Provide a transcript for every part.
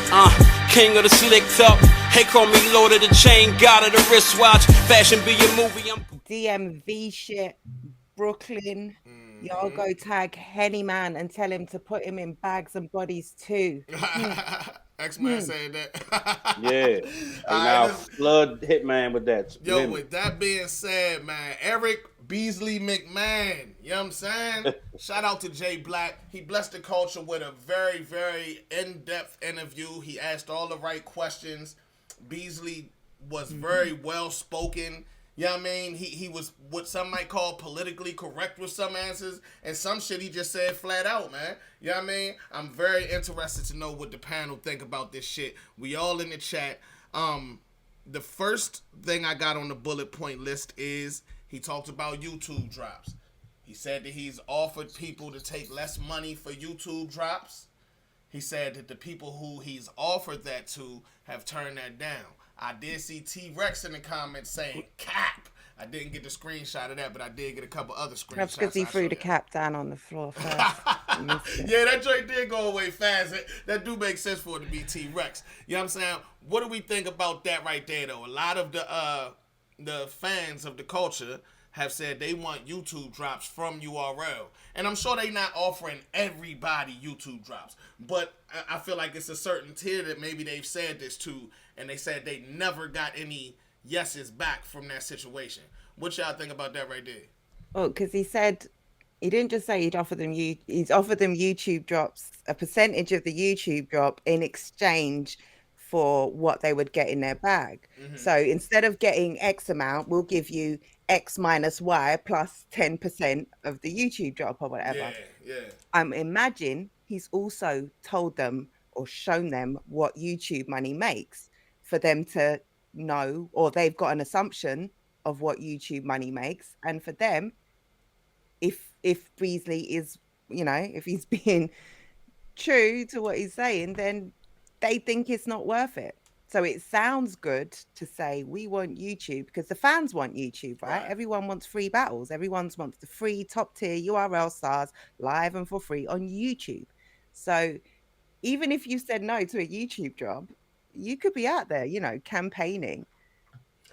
King of the slicked up. Hey, call me Lord of the Chain, God of the wristwatch. Fashion be your movie. DMV shit, Brooklyn. Y'all go tag Henny Man and tell him to put him in bags and bodies too. X-Man Hmm. saying that. Yeah. Hey, All right, now listen. flood Hitman with that Yo, limit. with that being said, man, Eric Beasley McMahon, you know what I'm saying? Shout out to Jay Black. He blessed the culture with a very, very in-depth interview. He asked all the right questions. Beasley was very well spoken. You know what I mean? He was what some might call politically correct with some answers, and some shit he just said flat out, man. You know what I mean? I'm very interested to know what the panel think about this shit. We all in the chat. The first thing I got on the bullet point list is he talked about YouTube drops. He said that he's offered people to take less money for YouTube drops. He said that the people who he's offered that to have turned that down. I did see T-Rex in the comments saying cap. I didn't get the screenshot of that, but I did get a couple other That's because screenshots. he I threw showed the you. cap down on the floor first. You missed it. Yeah, that joint did go away fast. That do make sense for it to be T-Rex. You know what I'm saying? What do we think about that right there, though? A lot of the fans of the culture have said they want YouTube drops from URL. And I'm sure they not offering everybody YouTube drops. But I feel like it's a certain tier that maybe they've said this to, and they said they never got any yeses back from that situation. What y'all think about that right there? Well, because he said he didn't just say he'd offer them he's offered them YouTube drops, a percentage of the YouTube drop in exchange for what they would get in their bag. So instead of getting X amount, we'll give you X minus Y plus 10% of the YouTube drop or Yeah, whatever. yeah. Imagine he's also told them or shown them what YouTube money makes for them to know, or they've got an assumption of what YouTube money makes. And for them, if Beasley is, if he's being true to what he's saying, then they think it's not worth it. So it sounds good to say we want YouTube because the fans want YouTube, right? Right. Everyone wants free battles. Everyone wants the free top tier URL stars live and for free on YouTube. So even if you said no to a YouTube job, you could be out there, campaigning,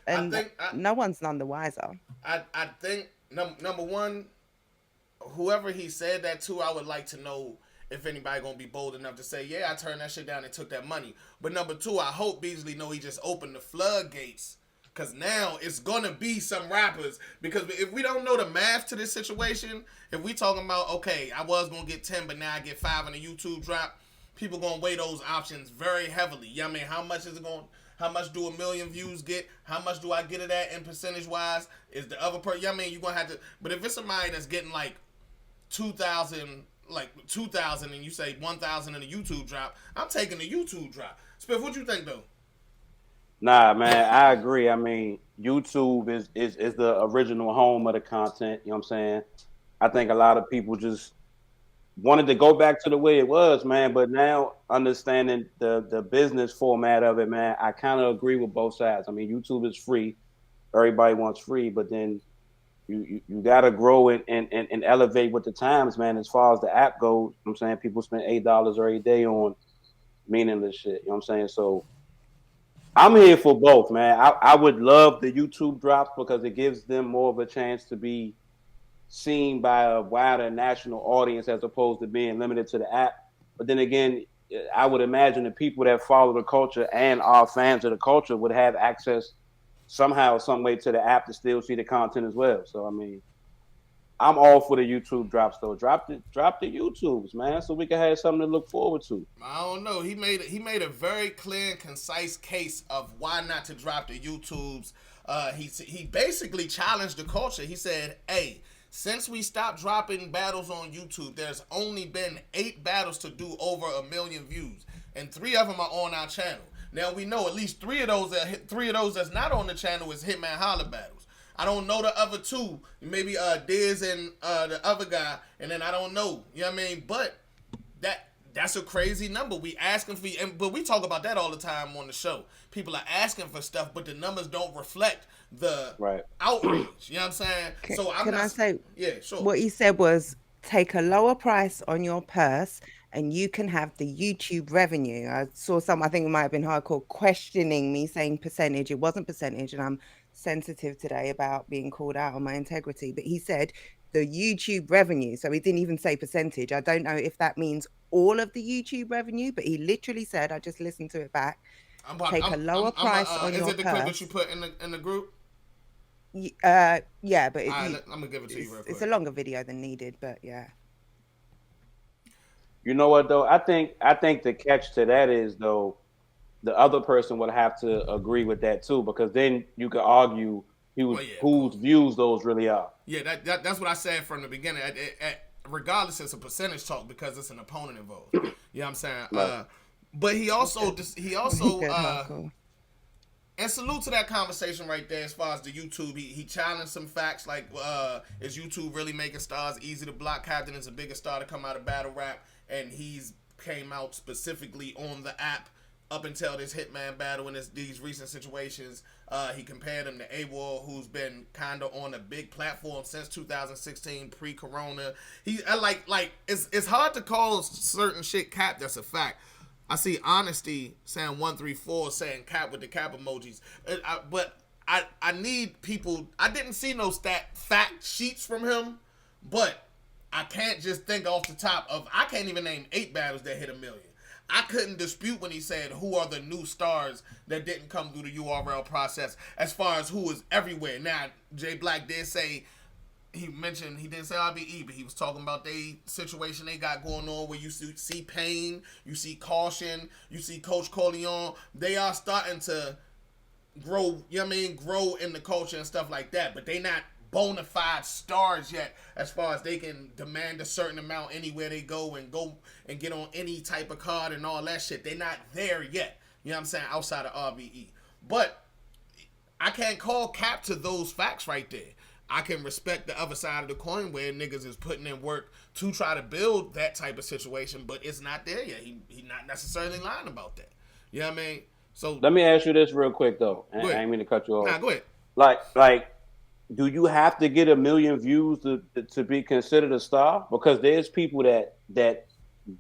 I and think I no one's none the wiser. I think number one, whoever he said that to, I would like to know if anybody gonna be bold enough to say, yeah, I turned that shit down and took that money. But number two, I hope Beasley know he just opened the floodgates. Cause now it's gonna be some rappers. Because if we don't know the math to this situation, if we talking about okay, I was gonna get 10, but now I get 5 in a YouTube drop, people gonna weigh those options very heavily. You know what I mean? How much is it going? How much do a million views get? How much do I get it at in percentage wise? Is the other person? You know what I mean? You gonna have to. But if it's somebody that's getting like 2,000, and you say 1,000 in a YouTube drop, I'm taking the YouTube drop. Spiff, what you think though? Nah, man, I agree. I mean, YouTube is the original home of the content. You know what I'm saying? I think a lot of people just wanted to go back to the way it was, man. But now understanding the business format of it, man, I kind of agree with both sides. I mean, YouTube is free. Everybody wants free, but then you got to grow and elevate with the times, man. As far as the app goes, you know what I'm saying people spend $8 every day on meaningless shit. You know what I'm saying? So I'm here for both, man. I would love the YouTube drops because it gives them more of a chance to be seen by a wider national audience as opposed to being limited to the app. But then again, I would imagine the people that follow the culture and are fans of the culture would have access somehow, some way to the app to still see the content as well. So I mean, I'm all for the YouTube drops though. Drop the YouTubes, man, so we can have something to look forward to. I don't know. He made a very clear and concise case of why not to drop the YouTubes. He basically challenged the culture. He said, "Hey, since we stopped dropping battles on YouTube, there's only been 8 battles to do over 1 million views, and 3 of them are on our channel. Now we know at least three of those that's not on the channel is Hitman Holla battles. I don't know the other two, maybe Diz and the other guy, and then I don't know. You know what I mean? But that's a crazy number. We asking for, but we talk about that all the time on the show. People are asking for stuff, but the numbers don't reflect the Right. outrage. You know what I'm saying? So I'm Can I not. say Yeah, sure. what he said was take a lower price on your purse and you can have the YouTube revenue. I saw I think it might have been Hardcore questioning me saying percentage. It wasn't percentage, and I'm sensitive today about being called out on my integrity. But he said the YouTube revenue. So he didn't even say percentage. I don't know if that means all of the YouTube revenue, but he literally said, I just listened to it back, take a lower price on is your it the clip that purse. you put in the group? Yeah, but I'm gonna give it to you real quick. It's a longer video than needed, but yeah. You know what though? I think the catch to that is though, the other person would have to agree with that too, because then you could argue whose views those really are. Yeah, that's what I said from the beginning. Regardless, it's a percentage talk because it's an opponent involved. You know what I'm saying? Right. But he also and salute to that conversation right there as far as the YouTube. He challenged some facts like, is YouTube really making stars easy to block? Captain is the biggest star to come out of battle rap, and he's came out specifically on the app up until this Hitman battle and these recent situations. He compared him to AWOL, who's been kind of on a big platform since 2016, pre-corona. It's hard to call certain shit cap. That's a fact. I see Honesty saying 134 saying cap with the cap emojis. But I need people. I didn't see no fact sheets from him, but I can't just think off the top of. I can't even name 8 battles that hit 1 million. I couldn't dispute when he said who are the new stars that didn't come through the URL process as far as who is everywhere. Now, Jay Black did say, he didn't say RBE, but he was talking about the situation they got going on where you see Pain, you see Caution, you see Coach Corleone. They are starting to grow, you know what I mean, grow in the culture and stuff like that, but they not bona fide stars yet as far as they can demand a certain amount anywhere they go and get on any type of card and all that shit. They're not there yet. You know what I'm saying? Outside of RBE. But I can't call cap to those facts right there. I can respect the other side of the coin where niggas is putting in work to try to build that type of situation, but it's not there yet. He not necessarily lying about that. You know what I mean? So let me ask you this real quick though. I ain't mean to cut you off. Nah, go ahead. Like, do you have to get 1 million views to be considered a star? Because there's people that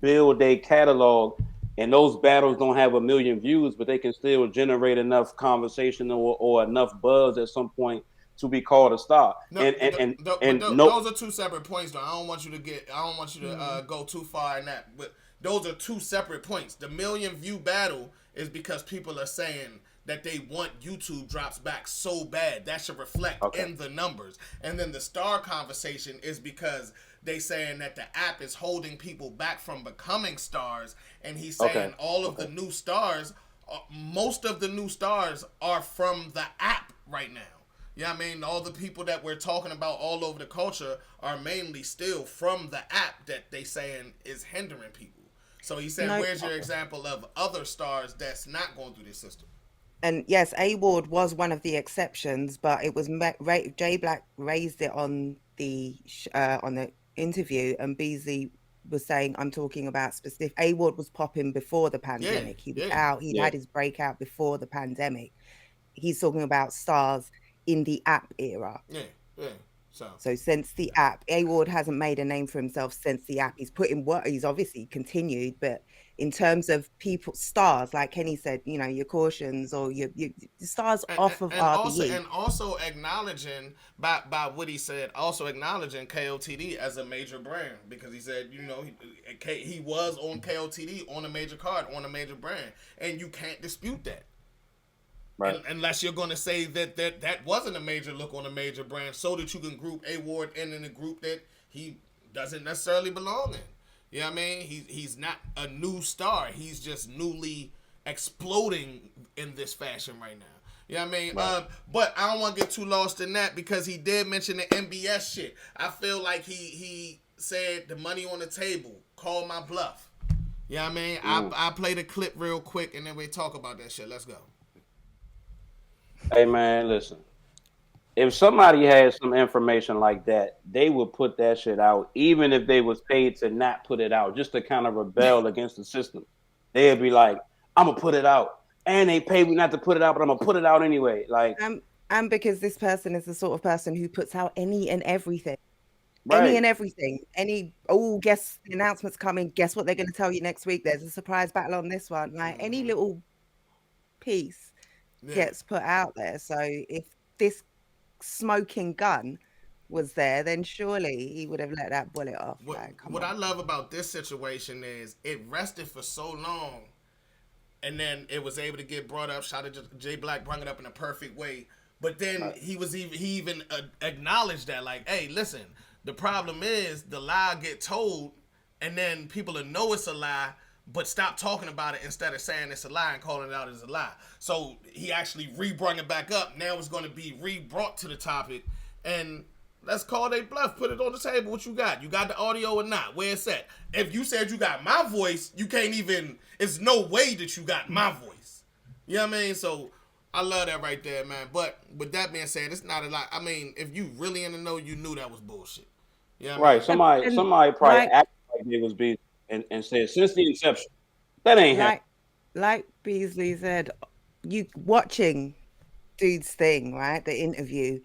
build a catalog and those battles don't have 1 million views, but they can still generate enough conversation or enough buzz at some point to be called a star. Those are two separate points though. I don't want you to go too far in that. But those are two separate points. The 1 million view battle is because people are saying that they want YouTube drops back so bad. That should reflect in the numbers. And then the star conversation is because they saying that the app is holding people back from becoming stars. And he's saying all of the new stars, most of the new stars are from the app right now. You know what I mean? All the people that we're talking about all over the culture are mainly still from the app that they saying is hindering people. So he said, where's your example of other stars that's not going through this system? And yes, A-Ward was one of the exceptions, but it was Jay Black raised it on the interview, and Beasley was saying, I'm talking about specific. A-Ward was popping before the pandemic. He was out. He'd had his breakout before the pandemic. He's talking about stars in the app era. So since the app, A-Ward hasn't made a name for himself since the app. He's put in work. He's obviously continued, but in terms of people, stars, like Kenny said, you know, your Cautions or your stars off of RBE. And also acknowledging, by what he said, also acknowledging KOTD as a major brand, because he said, you know, he was on KOTD on a major card, on a major brand, and you can't dispute that. Right. Unless you're going to say that wasn't a major look on a major brand, so that you can group A-Ward in a group that he doesn't necessarily belong in. You know what I mean? He's not a new star. He's just newly exploding in this fashion right now. You know what I mean? Right. But I don't want to get too lost in that because he did mention the MBS shit. I feel like he said the money on the table, call my bluff. You know what I mean? I play the clip real quick and then we talk about that shit. Let's go. Hey man, listen. If somebody had some information like that, they would put that shit out, even if they was paid to not put it out, just to kind of rebel against the system. They'd be like, "I'm gonna put it out," and they pay me not to put it out, but I'm gonna put it out anyway. Like, and because this person is the sort of person who puts out any and everything. Any Right. and everything. Guess the announcements coming. Guess what they're going to tell you next week? There's a surprise battle on this one. Like any little piece Yeah. gets put out there. So if this smoking gun was there, then surely he would have let that bullet off. Like, come What I on. love about this situation is it rested for so long, and then it was able to get brought up. Shout out to Jay Black, brought it up in a perfect way. But then he even acknowledged that, like, hey, listen, the problem is the lie get told, and then people will know it's a lie, but stop talking about it instead of saying it's a lie and calling it out as a lie. So he actually re-brung it back up. Now it's going to be re-brought to the topic, and let's call they bluff. Put it on the table. What you got? You got the audio or not? Where it's at? If you said you got my voice, you can't even. It's no way that you got my voice. You know what I mean? So I love that right there, man. But with that being said, it's not a lot. I mean, if you really in the know, you knew that was bullshit. You know what I Right. mean? And Somebody probably like acted like they was being and said since the inception. That ain't happening. like Beasley said, you watching dude's thing, right? The interview.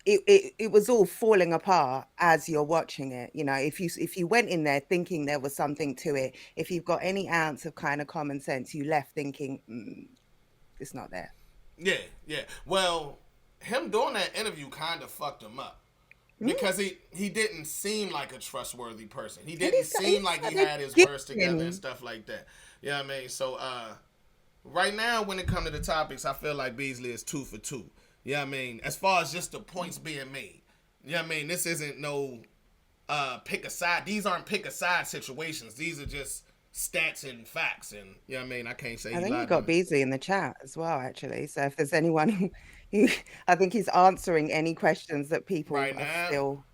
It was all falling apart as you're watching it. You know, if you went in there thinking there was something to it, if you've got any ounce of kind of common sense, you left thinking it's not there. Yeah, yeah. Well, him doing that interview kind of fucked him up. Because he didn't seem like a trustworthy person. He didn't seem like he had his words together and stuff like that. You know what I mean? So right now when it comes to the topics, I feel like Beasley is 2 for 2. You know what I mean? As far as just the points being made. You know what I mean? This isn't no pick a side. These aren't pick a side situations. These are just stats and facts. And you know what I mean? I can't say I think you lied got to me. Beasley in the chat as well, actually. So if there's anyone who I think he's answering any questions that people Right are now? still,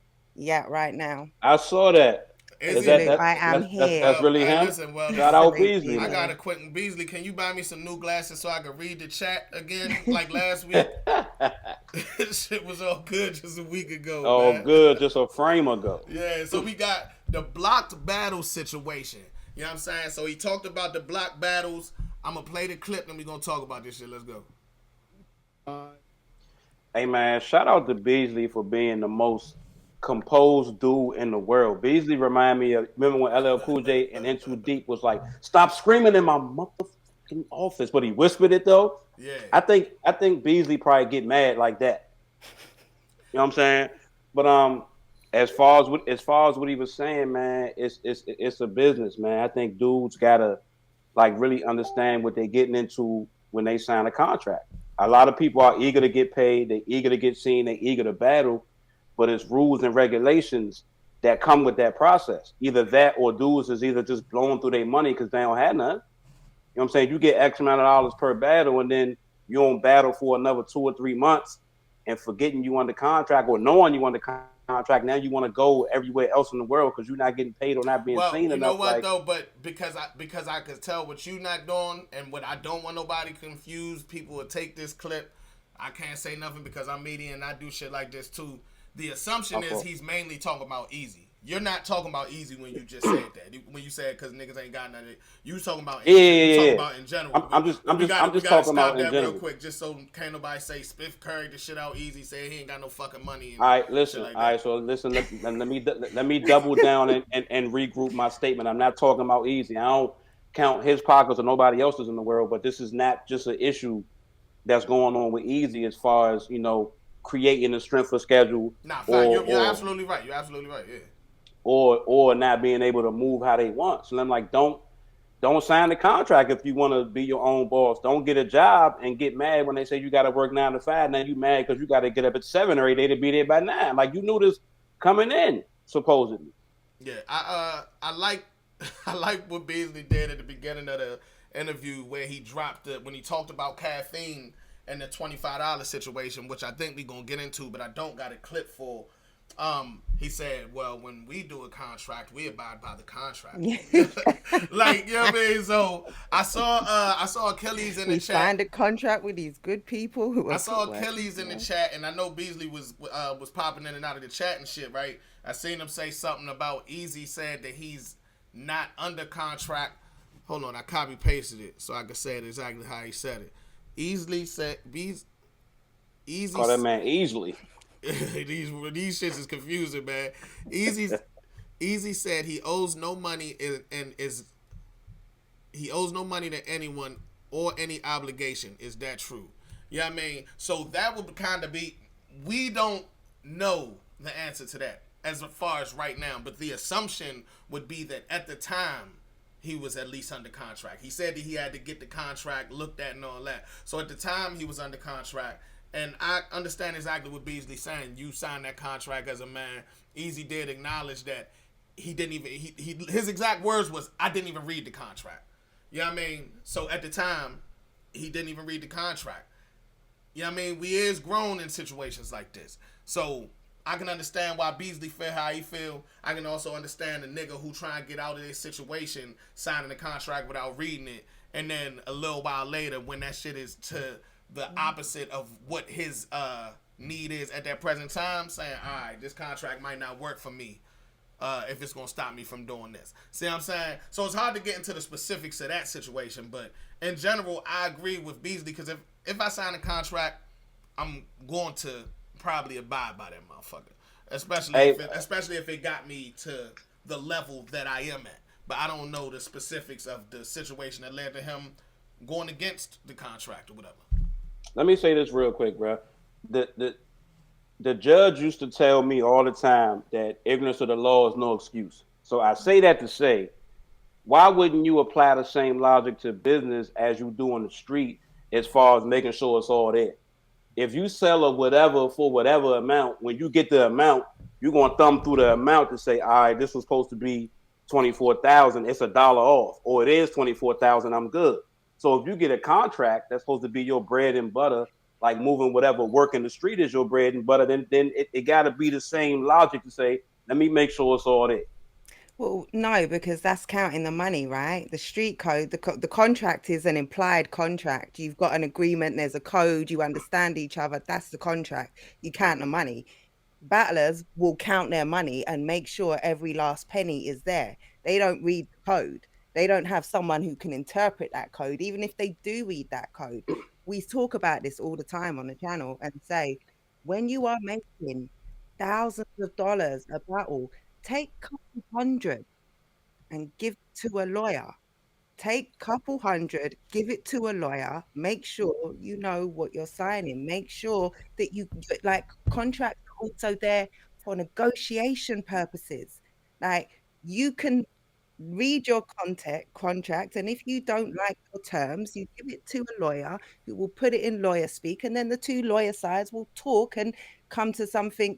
right now. I saw that. Is Is he? Absolute, I am that's here. really Hey, him? listen, well, Shout out Absolute Beasley, I man. got a quick Beasley. Can you buy me some new glasses so I can read the chat again like last week? Shit was all good just a week ago, Oh, man. good. Just a frame ago. Yeah, so we got the blocked battle situation. You know what I'm saying? So he talked about the blocked battles. I'm going to play the clip and we're going to talk about this shit. Let's go. Hey, man, shout out to Beasley for being the most composed dude in the world. Beasley remind me of, remember when LL Cool J and In Too Deep was like, stop screaming in my motherfucking office, but he whispered it though. Yeah. I think Beasley probably get mad like that. You know what I'm saying? But as far as what he was saying, man, it's a business, man. I think dudes gotta like really understand what they're getting into when they sign a contract. A lot of people are eager to get paid, they're eager to get seen, they're eager to battle, but it's rules and regulations that come with that process. Either that or dudes is either just blowing through their money because they don't have none. You know what I'm saying? You get X amount of dollars per battle, and then you don't battle for another 2 or 3 months, and forgetting you under contract or knowing you under contract. Now you want to go everywhere else in the world because you're not getting paid or not being Well, seen you enough. know what like, though, but because I could tell what you not doing and what I don't want nobody confused, people will take this clip. I can't say nothing because I'm media and I do shit like this too. The assumption is he's mainly talking about Easy. You're not talking about Easy when you just said that. When you said because niggas ain't got nothing, you talking about you talking about in general. I'm just talking about in general. Real quick, just so can't nobody say Spiff carried the shit out Easy, say he ain't got no fucking money. All right, listen. Like all right, so listen. Let me double down and regroup my statement. I'm not talking about Easy. I don't count his pockets or nobody else's in the world, but this is not just an issue that's going on with Easy as far as creating a strength of schedule. Nah, fine. You're absolutely right. You're absolutely right. Yeah. Or not being able to move how they want. So I'm like, don't sign the contract if you want to be your own boss. Don't get a job and get mad when they say you got to work 9 to 5. Now you mad because you got to get up at 7 or 8 to be there by 9. Like you knew this coming in supposedly. Yeah, I like what Beasley did at the beginning of the interview where he dropped when he talked about caffeine and the $25 situation, which I think we're gonna get into, but I don't got a clip for. He said, well, when we do a contract, we abide by the contract. Like, you know what I mean? So I saw Achilles in the chat. We signed a contract with these good people who I saw Achilles in the chat, and I know Beasley was popping in and out of the chat and shit, right? I seen him say something about Easy said that he's not under contract. Hold on, I copy pasted it so I can say it exactly how he said it. Easily said Easy. Call that man easily. these shits is confusing, man. Easy said he owes no money he owes no money to anyone or any obligation. Is that true? You know what I mean? So that would kind of be, we don't know the answer to that as far as right now, but the assumption would be that at the time he was at least under contract. He said that he had to get the contract looked at and all that. So at the time he was under contract, and I understand exactly what Beasley saying. You signed that contract as a man. Easy did acknowledge that he didn't even, his exact words was, I didn't even read the contract. You know what I mean? So at the time, he didn't even read the contract. You know what I mean? We is grown in situations like this. So I can understand why Beasley feel how he feel. I can also understand the nigga who try and get out of this situation, signing the contract without reading it, and then a little while later, when that shit is to the opposite of what his need is at that present time, saying, all right, this contract might not work for me if it's going to stop me from doing this. See what I'm saying? So it's hard to get into the specifics of that situation, but in general, I agree with Beasley, because if I sign a contract, I'm going to probably abide by that motherfucker, especially if it got me to the level that I am at. But I don't know the specifics of the situation that led to him going against the contract or whatever. Let me say this real quick, bro. The judge used to tell me all the time that ignorance of the law is no excuse. So I say that to say, why wouldn't you apply the same logic to business as you do on the street as far as making sure it's all there? If you sell a whatever for whatever amount, when you get the amount, you're going to thumb through the amount to say, all right, this was supposed to be $24,000. It's $1 off, or it is $24,000. I'm good. So if you get a contract that's supposed to be your bread and butter, like moving whatever work in the street is your bread and butter, then it got to be the same logic to say, let me make sure it's all there. Well, no, because that's counting the money, right? The street code, the contract is an implied contract. You've got an agreement, there's a code, you understand each other. That's the contract. You count the money. Battlers will count their money and make sure every last penny is there. They don't read the code. They don't have someone who can interpret that code. Even if they do read that code, we talk about this all the time on the channel and say, when you are making thousands of dollars a battle, take a couple hundred and give to a lawyer. Take a couple hundred, give it to a lawyer. Make sure you know what you're signing. Make sure that like, contracts are also there for negotiation purposes. Like, you can read your contract, and if you don't like your terms, you give it to a lawyer who will put it in lawyer speak, and then the two lawyer sides will talk and come to something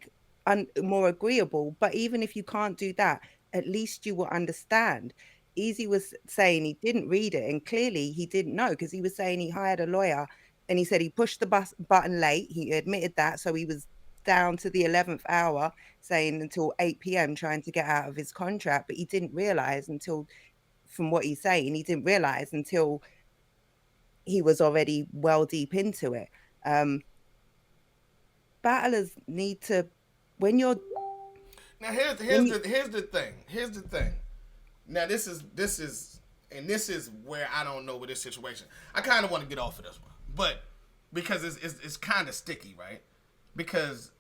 more agreeable. But even if you can't do that, at least you will understand. Easy was saying he didn't read it, and clearly he didn't know, because he was saying he hired a lawyer, and he said he pushed the button late. He admitted that, so he was down to the 11th hour, saying until 8 p.m. trying to get out of his contract. But he didn't realize until, from what he's saying, he didn't realize until he was already well deep into it. Battlers need to, when you're now here's the thing. Now this is where I don't know with this situation. I kind of want to get off of this one, but because it's kind of sticky, right? Because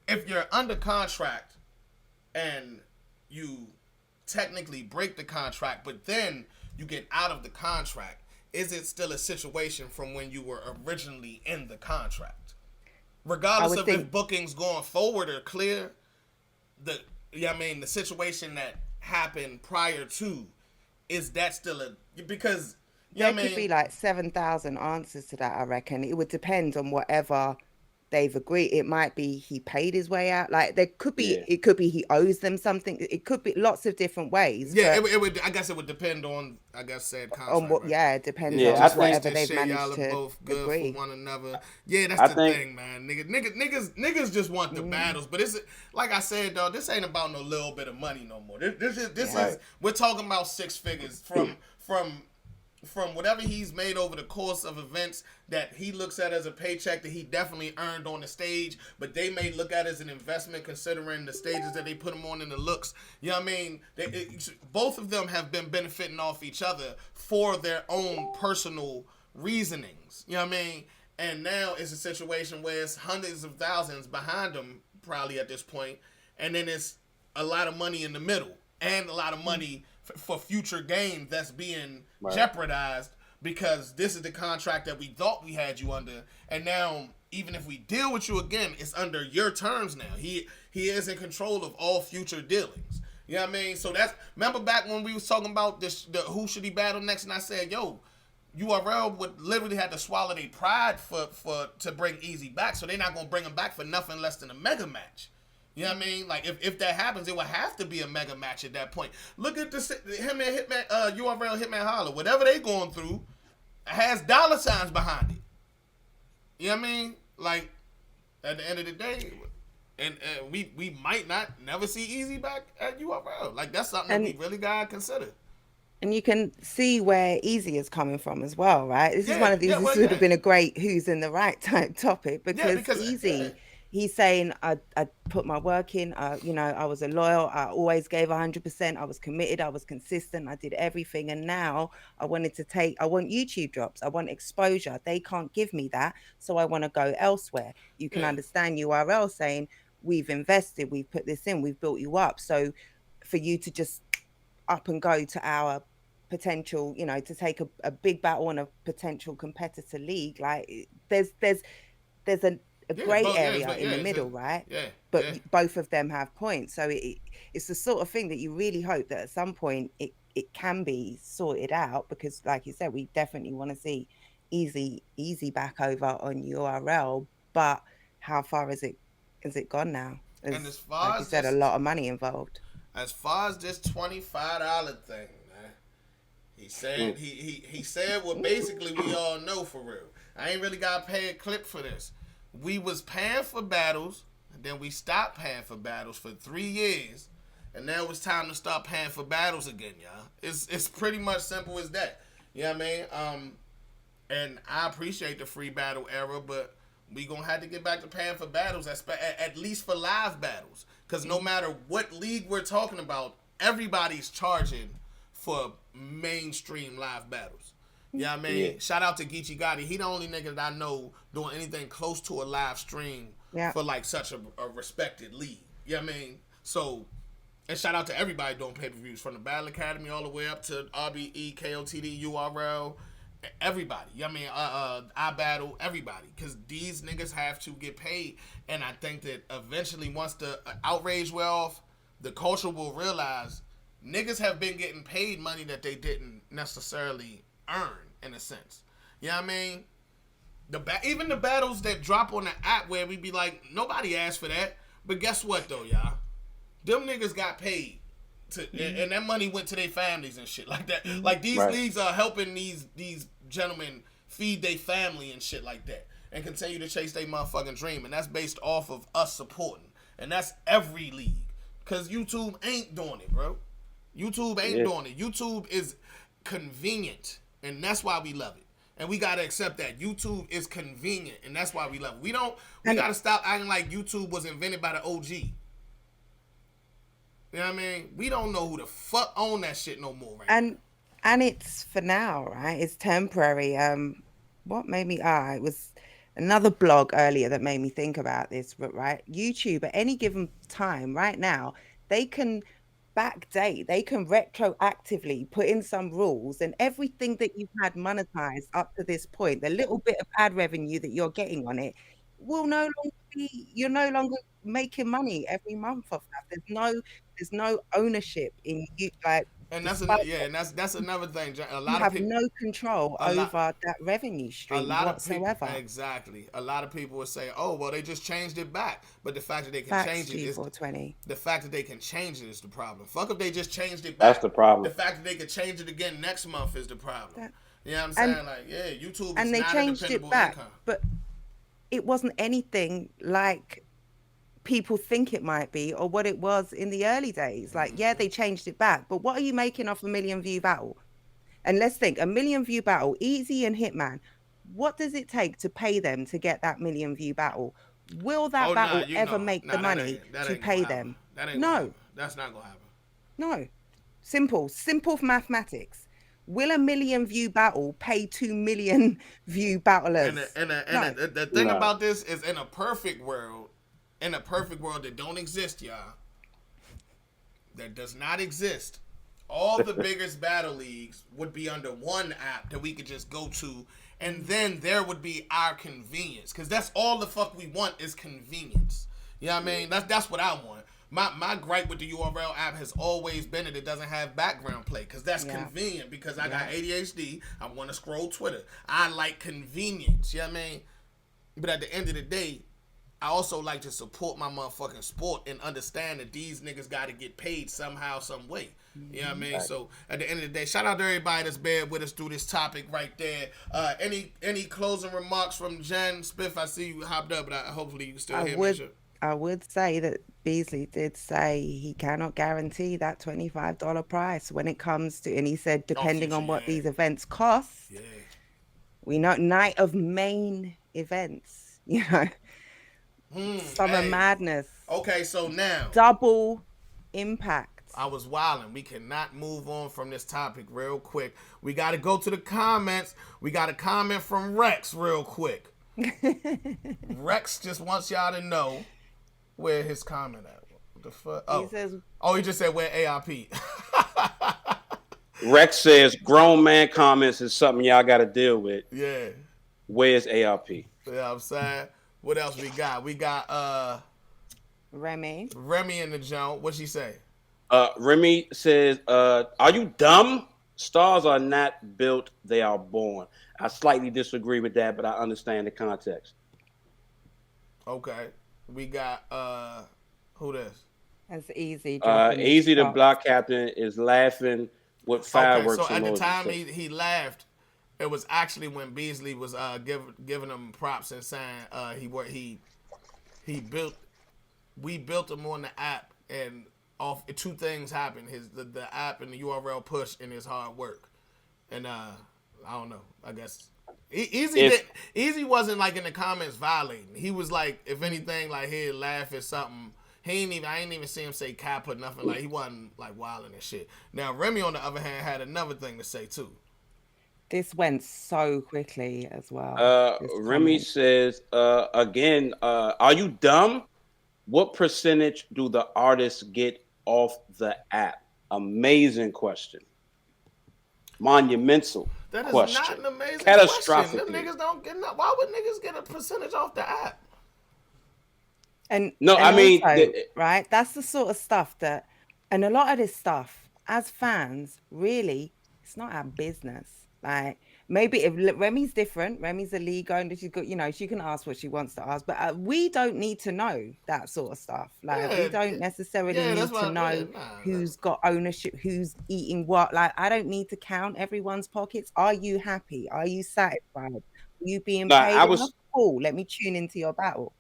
if you're under contract and you technically break the contract, but then you get out of the contract, is it still a situation from when you were originally in the contract? Regardless of if bookings going forward are clear, the situation that happened prior to, is that still because there could be like 7,000 answers to that, I reckon. It would depend on whatever they've agreed. It might be he paid his way out. Like, there could be, it could be he owes them something. It could be lots of different ways. Yeah, it would. I guess it would depend on, said contract. On what? Right? Yeah, it depends on whatever they've managed to both good agree for one another. Yeah, that's the thing, man. Niggas just want the battles. But it's like I said, though, this ain't about no little bit of money no more. This is we're talking about six figures from whatever he's made over the course of events that he looks at as a paycheck that he definitely earned on the stage, but they may look at as an investment considering the stages that they put him on and the looks. You know what I mean? Both of them have been benefiting off each other for their own personal reasonings. You know what I mean? And now it's a situation where it's hundreds of thousands behind them probably at this point, and then it's a lot of money in the middle and a lot of money for future games that's being jeopardized because this is the contract that we thought we had you under, and now even if we deal with you again, it's under your terms now. He is in control of all future dealings. You know what I mean? So that's, remember back when we was talking about this, the who should he battle next, and I said, yo, URL would literally have to swallow their pride to bring Easy back, so they're not gonna bring him back for nothing less than a mega match. You know what I mean? Like if that happens, it would have to be a mega match at that point. Look at this, him and Hitman, URL Hitman Holler, whatever they going through has dollar signs behind it. You know what I mean? Like at the end of the day, and we might not never see Easy back at URL. Like that's something that we really gotta consider. And you can see where Easy is coming from as well, right? This is one of these. This would have been a great "Who's in the Right" type topic because Easy. He's saying, I put my work in, you know, I was a loyal, I always gave 100%, I was committed, I was consistent, I did everything. And now I want YouTube drops, I want exposure. They can't give me that, so I want to go elsewhere. You can understand URL saying, we've invested, we've put this in, we've built you up. So for you to just up and go to our potential, you know, to take a big battle on a potential competitor league, like there's a grey area in the middle, right? But both of them have points. So it's the sort of thing that you really hope that at some point it can be sorted out, because like you said, we definitely want to see Easy back over on URL. But how far is it gone now? And as far like you said, a lot of money involved. As far as this $25 thing, man, he said he said what basically we all know for real. I ain't really got to pay a clip for this. We was paying for battles, and then we stopped paying for battles for 3 years, and now it's time to start paying for battles again, y'all. It's pretty much simple as that. You know what I mean? And I appreciate the free battle era, but we gonna have to get back to paying for battles, at least for live battles. Because no matter what league we're talking about, everybody's charging for mainstream live battles. You know what I mean? Yeah. Shout out to Geechee Gotti. He the only nigga that I know doing anything close to a live stream for like such a respected league. You know what I mean? So, and shout out to everybody doing pay-per-views, from the Battle Academy all the way up to RBE, KOTD, URL, everybody. You know what I mean? I battle everybody, because these niggas have to get paid. And I think that eventually, once the outrage wear off, the culture will realize niggas have been getting paid money that they didn't necessarily earn, in a sense. You know what I mean? Even the battles that drop on the app where we be like, nobody asked for that. But guess what though, y'all? Them niggas got paid. And that money went to their families and shit like that. Like these leagues are helping these gentlemen feed their family and shit like that, and continue to chase their motherfucking dream. And that's based off of us supporting. And that's every league. Cause YouTube ain't doing it, bro. YouTube ain't doing it. YouTube is convenient. And that's why we love it. And we got to accept that. YouTube is convenient. And that's why we love it. We got to stop acting like YouTube was invented by the OG. You know what I mean? We don't know who the fuck own that shit no more right now. And it's for now, right? It's temporary. What made me... it was another blog earlier that made me think about this, but right? YouTube, at any given time, right now, they can backdate, they can retroactively put in some rules, and everything that you've had monetized up to this point, the little bit of ad revenue that you're getting on it, will no longer be, you're no longer making money every month off that. There's no ownership in you, like, and that's that's another thing. A lot you of have people no control over that revenue stream whatsoever. Exactly. A lot of people would say, "Oh, well, they just changed it back." But the fact that they can change it is the fact that they can change it is the problem. Fuck if they just changed it back. That's the problem. The fact that they could change it again next month is the problem. You know what I'm saying? Like, yeah, YouTube is and they not changed a dependable it back, income. but it wasn't anything like people think it might be, or what it was in the early days. Like, yeah, they changed it back, but what are you making off a 1 million view battle? And let's think, a 1 million view battle, Easy and Hitman, what does it take to pay them to get that 1 million view battle? Will that battle ever make the money to pay them? No, that's not gonna happen. No, simple mathematics. Will a 1 million view battle pay 2 million view battlers? And the thing about this is, in a perfect world, in a perfect world that don't exist, y'all, that does not exist, all the biggest battle leagues would be under one app that we could just go to, and then there would be our convenience, because that's all the fuck we want is convenience. You know what I mean? That's what I want. My gripe with the URL app has always been that it doesn't have background play, because that's convenient, because I got ADHD. I want to scroll Twitter. I like convenience. You know what I mean? But at the end of the day, I also like to support my motherfucking sport and understand that these niggas got to get paid somehow, some way. You know what I mean? So at the end of the day, shout out to everybody that's been with us through this topic right there. Any closing remarks from Jen Spiff? I see you hopped up, but hopefully you can still hear me. I would say that Beasley did say he cannot guarantee that $25 price when it comes to, and he said depending on what these events cost. Yeah. We know night of main events, you know. Summer Madness. Okay, so now double impact. I was wilding. We cannot move on from this topic real quick. We got to go to the comments. We got a comment from Rex real quick. Rex just wants y'all to know where his comment at. What the fuck? Oh, he just said where ARP. Rex says grown man comments is something y'all got to deal with. Yeah. Where's ARP? You know what I'm saying? What else we got? We got Remy in the joint. What'd she say? Remy says, are you dumb? Stars are not built, they are born. I slightly disagree with that, but I understand the context. Okay. We got who this? That's easy. Easy the block captain is laughing with fireworks. Okay, so at the time he laughed, it was actually when Beasley was giving him props and saying we built him on the app, and off two things happened: the app and the URL push and his hard work. And I don't know. I guess Easy wasn't like in the comments violating. He was like, if anything, like he'd laugh at something. I ain't even see him say cap or nothing. Like he wasn't like wilding and shit. Now Remy on the other hand had another thing to say too. This went so quickly as well. Remy says, again, are you dumb? What percentage do the artists get off the app? Amazing question. Monumental that is question. Not an amazing Catastrophic. Them niggas don't get enough. Why would niggas get a percentage off the app? And no, and I mean, also, right? That's the sort of stuff that, and a lot of this stuff, as fans, really, it's not our business. Like maybe if Remy's different, Remy's a league owner, she's got, she can ask what she wants to ask, but we don't need to know that sort of stuff. Like we don't necessarily need to know who's got ownership, who's eating what. Like I don't need to count everyone's pockets. Are you happy? Are you satisfied? Are you being paid? Cool. Let me tune into your battle.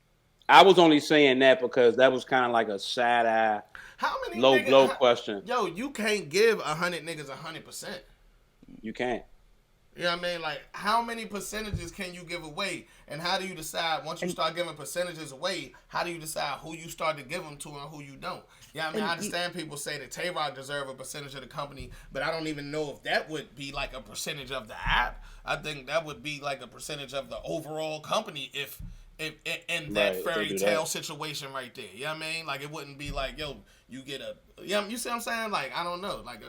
I was only saying that because that was kind of like a side eye, low blow question. Yo, you can't give 100 niggas 100%. You can't. You know what I mean? Like, how many percentages can you give away? And how do you decide, once you start giving percentages away, how do you decide who you start to give them to and who you don't? Yeah, I mean, I understand people say that Tay-Rock deserve a percentage of the company, but I don't even know if that would be like a percentage of the app. I think that would be like a percentage of the overall company if in that fairy tale situation right there. You know what I mean? Like, it wouldn't be like, yo, you get a, you see what I'm saying? Like, I don't know. Like,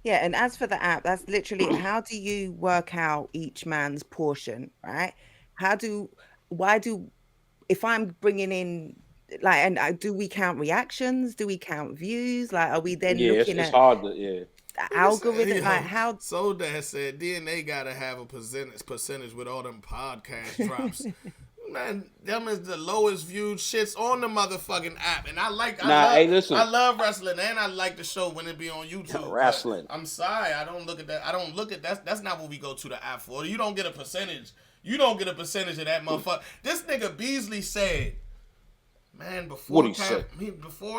yeah, and as for the app, that's literally how do you work out each man's portion, right? If I'm bringing in, like, and do we count reactions? Do we count views? Like, are we then looking it's at hard to, the algorithm? Like, how? So that said, DNA got to have a percentage with all them podcast drops. Man, them is the lowest viewed shits on the motherfucking app, and I love wrestling, and I like the show when it be on YouTube. Wrestling. I'm sorry, I don't look at that. I don't look at that. That's not what we go to the app for. You don't get a percentage. You don't get a percentage of that motherfucker. This nigga Beasley said, man, before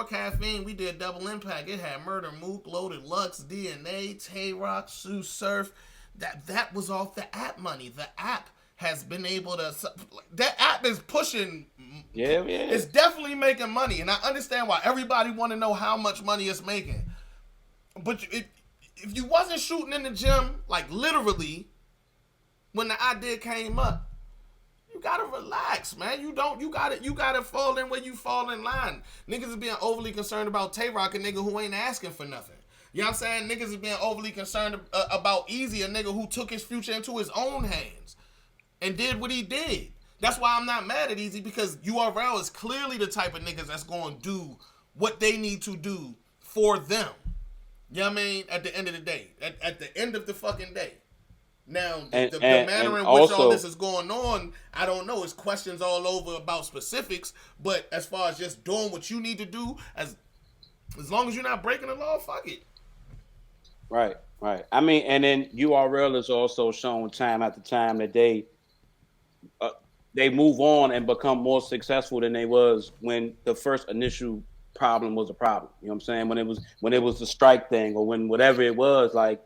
caffeine, we did double impact. It had Murder, Mook, Loaded Lux, DNA, Tay-Rock, Sue Surf. That was off the app money. The app has been able to, that app is pushing. Yeah. It's definitely making money, and I understand why everybody want to know how much money it's making. But if you wasn't shooting in the gym, like literally, when the idea came up, you gotta relax, man. You gotta fall in where you fall in line. Niggas is being overly concerned about Tay-Rock, a nigga who ain't asking for nothing. You know what I'm saying? Niggas is being overly concerned about Easy, a nigga who took his future into his own hands and did what he did. That's why I'm not mad at Easy, because URL is clearly the type of niggas that's going to do what they need to do for them. You know what I mean? At the end of the day. At the end of the fucking day. Now, the manner in which all this is going on, I don't know. It's questions all over about specifics, but as far as just doing what you need to do, as long as you're not breaking the law, fuck it. Right. I mean, and then URL is also shown time after time that they move on and become more successful than they was when the first initial problem was a problem. You know what I'm saying? When it was the strike thing, or when whatever it was, like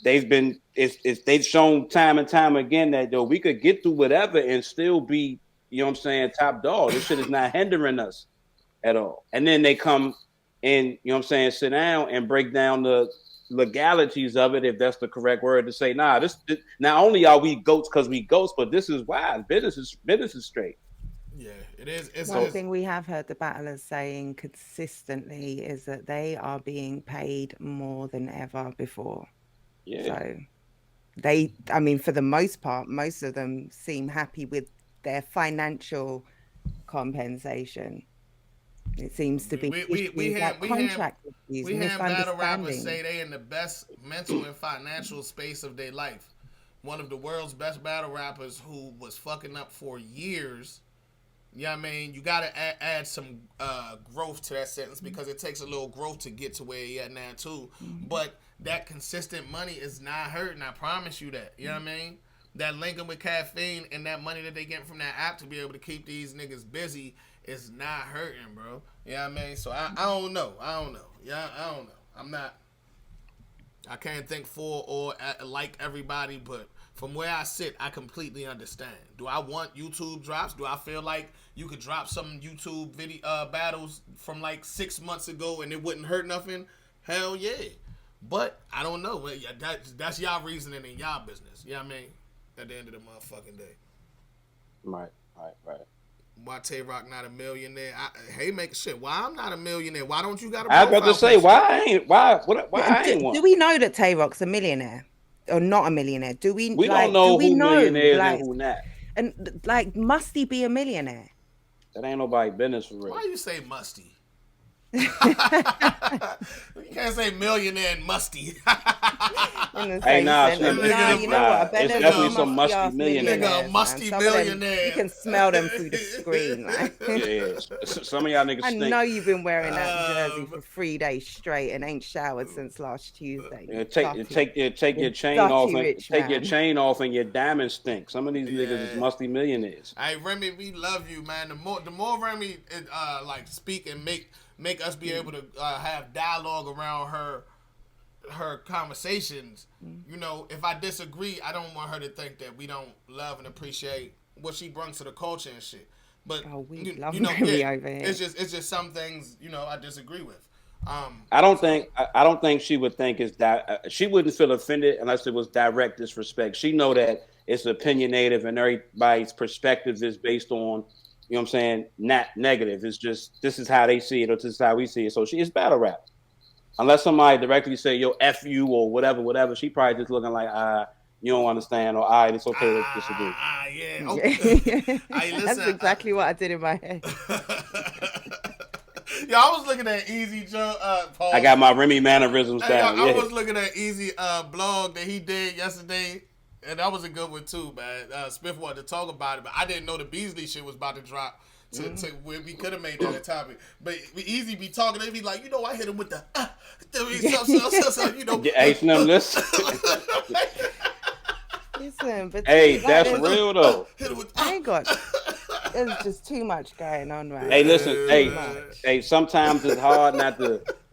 they've shown time and time again that we could get through whatever and still be, you know what I'm saying, top dog. This shit is not hindering us at all. And then they come and, you know what I'm saying, sit down and break down the legalities of it, if that's the correct word to say. Nah, this not only are we goats because we goats, but this is why business is straight. Yeah, it is. One thing we have heard the battlers saying consistently is that they are being paid more than ever before. Yeah. So for the most part, most of them seem happy with their financial compensation. It seems to be we have battle rappers say misunderstanding. they in the best mental and financial space of their life. One of the world's best battle rappers who was fucking up for years. You know what I mean? You gotta add some growth to that sentence, because it takes a little growth to get to where he at now too. But that consistent money is not hurting. I promise you that. You know what I mean? That linking with caffeine and that money that they get from that app to be able to keep these niggas busy is not hurting, bro. You know what I mean? So I don't know. Yeah, I don't know. I can't think for or like everybody, but from where I sit, I completely understand. Do I want YouTube drops? Do I feel like you could drop some YouTube video battles from like 6 months ago and it wouldn't hurt nothing? Hell yeah. But I don't know. That's y'all reasoning in y'all business. You know what I mean? At the end of the motherfucking day. Right. Why Tay-Rock not a millionaire? Make shit. Why I'm not a millionaire? Why don't you got a I was about to say, why I ain't one? Do we know that Tay-Rock's a millionaire or not a millionaire? Do we? We don't know who millionaires and who not. And like, must he be a millionaire? That ain't nobody business for real. Why you say musty? You can't say millionaire and musty. Hey, nah, you know what? It's definitely some musty millionaires. Nigga, a musty millionaire. You can smell them through the screen. Like. Yeah. Some of y'all niggas stink. I know you've been wearing that jersey for 3 days straight and ain't showered since last Tuesday. Yeah, take your chain off your chain off and your diamonds stink. Some of these niggas is musty millionaires. Hey, Remy, we love you, man. The more Remy like speak and make us be able to have dialogue around her conversations. You know, if I disagree, I don't want her to think that we don't love and appreciate what she brings to the culture and shit. But we love Remy over here. It's just some things, I disagree with. I don't think she would think it's that. She wouldn't feel offended unless it was direct disrespect. She know that it's opinionative and everybody's perspective is based on, you know what I'm saying, not negative. It's just, this is how they see it or this is how we see it. So it's battle rap. Unless somebody directly say, yo, F you or whatever, she probably just looking like, you don't understand, or all right, it's okay to disagree. Yeah. Okay. That's exactly what I did in my head. Yo, I was looking at Easy Joe. Paul. I got my Remy mannerisms down. I was looking at Easy blog that he did yesterday, and that was a good one too, man. Smith wanted to talk about it, but I didn't know the Beasley shit was about to drop. We could have made that a topic, but we Easy be talking. They be like, I hit him with the Hey, Slim, listen. Listen, but hey, that's real though. I ain't got. There's just too much going on, right? Hey, listen. Hey. Sometimes it's hard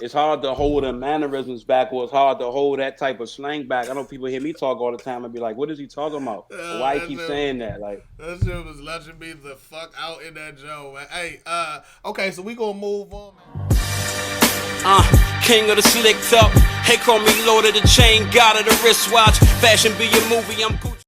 It's hard to hold the mannerisms back, or it's hard to hold that type of slang back. I know people hear me talk all the time and be like, "What is he talking about? Why he keep saying that?" Like that shit was letting me the fuck out in that joke, man. Hey, okay, so we gonna move on, man. King of the slick top. Hey, call me Lord of the Chain, God of the wristwatch. Fashion be your movie, I'm